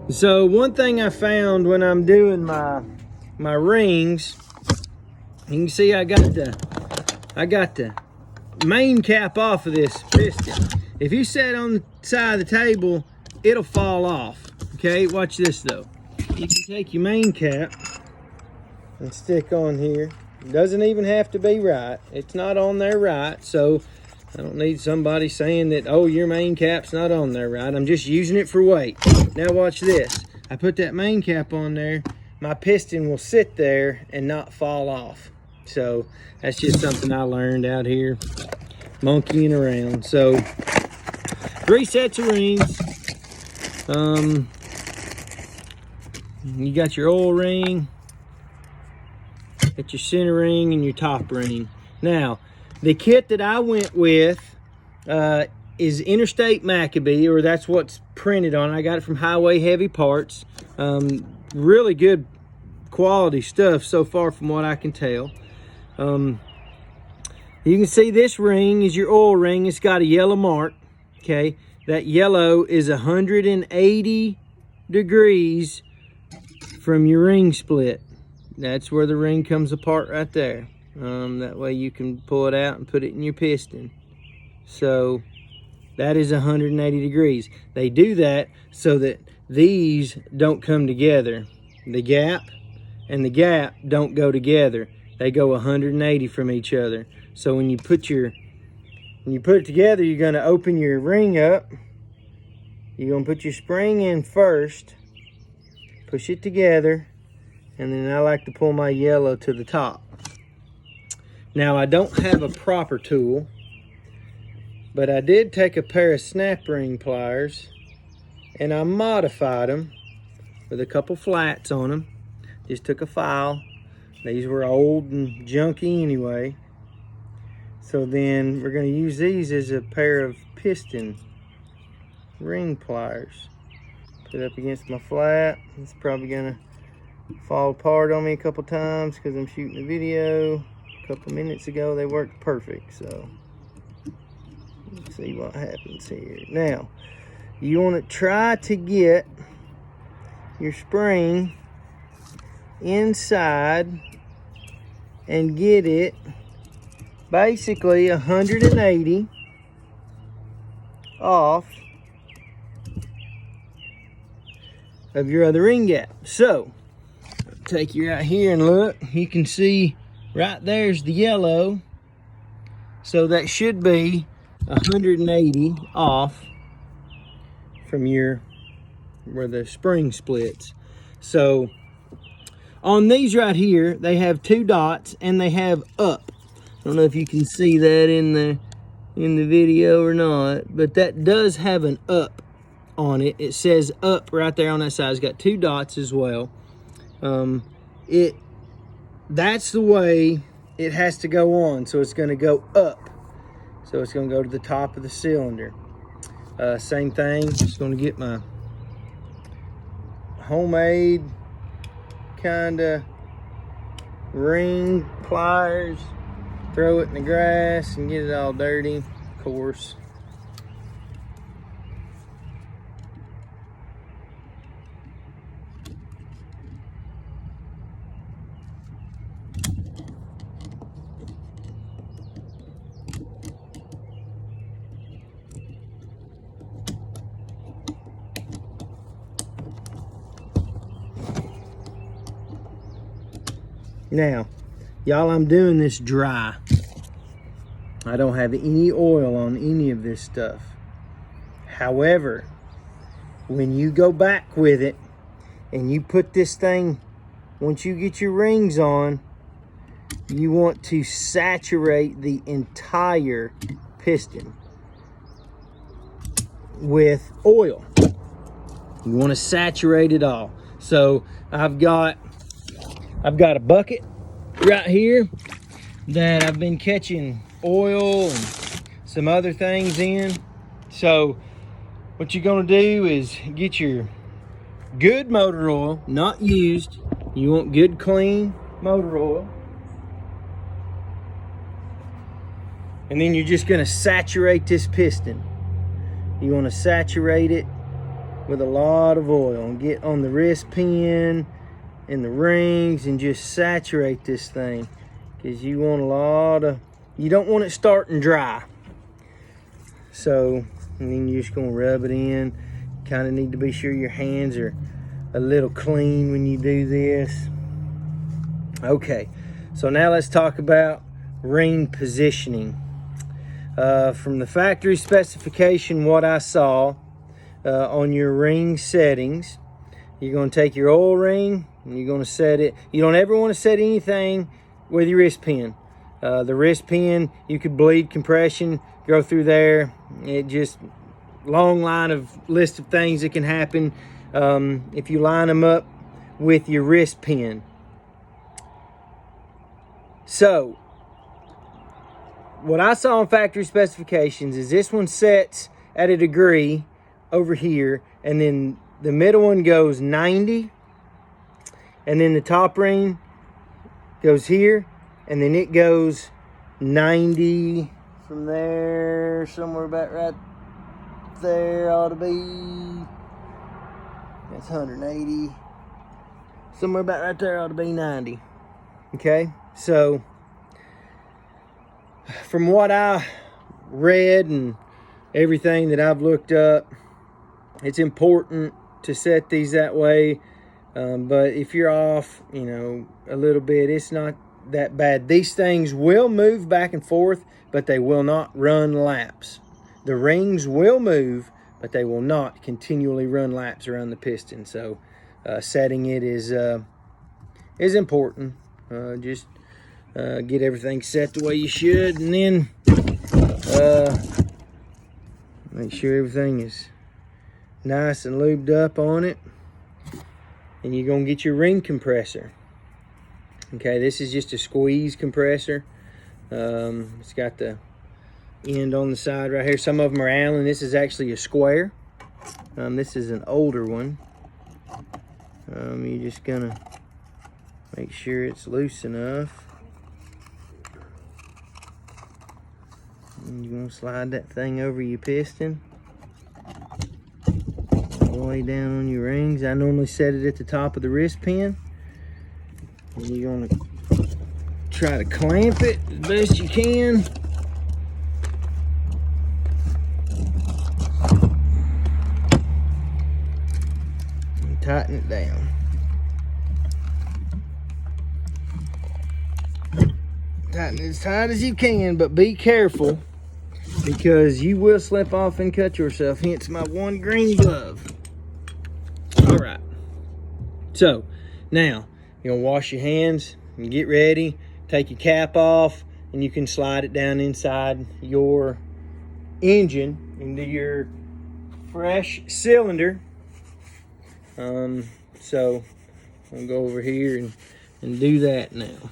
So one thing I found when I'm doing my rings, you can see I got the main cap off of this piston. If you set it on the side of the table, it'll fall off. Okay, watch this though. You can take your main cap and stick on here. It doesn't even have to be right. It's not on there right, so I don't need somebody saying that, oh, your main cap's not on there right. I'm just using it for weight. Now watch this. I put that main cap on there, my piston will sit there and not fall off. So that's just something I learned out here monkeying around. So 3 sets of rings. You got your oil ring, got your center ring, and your top ring. Now, the kit that I went with is Interstate Maccabee, or that's what's printed on. I got it from Highway Heavy Parts. Really good quality stuff so far from what I can tell. You can see this ring is your oil ring. It's got a yellow mark, okay? That yellow is 180 degrees from your ring split. That's where the ring comes apart right there. That way you can pull it out and put it in your piston. So that is 180 degrees. They do that so that these don't come together. The gap and the gap don't go together. They go 180 from each other. So when you put it together, you're gonna open your ring up. You're gonna put your spring in first, push it together, and then I like to pull my yellow to the top. Now I don't have a proper tool, but I did take a pair of snap ring pliers and I modified them with a couple flats on them. Just took a file. These were old and junky anyway. So then we're going to use these as a pair of piston ring pliers. Put it up against my flat. It's probably going to fall apart on me a couple times because I'm shooting a video. A couple minutes ago they worked perfect. So let's see what happens here. Now you want to try to get your spring inside and get it basically 180 off of your other ring gap. So take you out here and look, you can see right there's the yellow. So that should be 180 off from where the spring splits. So on these right here, they have 2 dots and they have up. I don't know if you can see that in the video or not, but that does have an up on it. It says up right there on that side. It's got 2 dots as well. That's the way it has to go on. So it's going to go up. So it's going to go to the top of the cylinder. Same thing. Just going to get my homemade kind of ring pliers, throw it in the grass and get it all dirty, of course. Now, y'all, I'm doing this dry. I don't have any oil on any of this stuff. However, when you go back with it and you put this thing, once you get your rings on, you want to saturate the entire piston with oil. You want to saturate it all. So I've got a bucket right here that I've been catching oil and some other things in. So what you're gonna do is get your good motor oil, not used. You want good, clean motor oil. And then you're just gonna saturate this piston. You wanna saturate it with a lot of oil and get on the wrist pin and the rings and just saturate this thing, because you want a lot of, you don't want it starting dry. So, and then you're just gonna rub it in. Kind of need to be sure your hands are a little clean when you do this. Okay, so now let's talk about ring positioning. From the factory specification, what I saw on your ring settings, you're going to take your oil ring and you're going to set it. You don't ever want to set anything with your wrist pin. The wrist pin, you could bleed compression, go through there. It just, long line of list of things that can happen if you line them up with your wrist pin. So, what I saw on factory specifications is this one sets at a degree over here, and then the middle one goes 90, and then the top ring goes here, and then it goes 90 from there, somewhere about right there ought to be, that's 180, somewhere about right there ought to be 90. Okay, so from what I read and everything that I've looked up, it's important to set these that way. But if you're off, you know, a little bit, it's not that bad. These things will move back and forth, but they will not run laps. The rings will move, but they will not continually run laps around the piston. So setting it is important. Just get everything set the way you should, and then make sure everything is nice and lubed up on it. And you're gonna get your ring compressor. Okay, this is just a squeeze compressor. It's got the end on the side right here. Some of them are Allen. This is actually a square. This is an older one. You're just gonna make sure it's loose enough. And you're gonna slide that thing over your piston, all the way down on your rings. I normally set it at the top of the wrist pin. And you're gonna try to clamp it as best you can. And tighten it down. Tighten it as tight as you can, but be careful, because you will slip off and cut yourself, hence my one green glove. All right, so now you're gonna wash your hands and get ready, take your cap off, and you can slide it down inside your engine into your fresh cylinder. So I'm gonna go over here and do that now.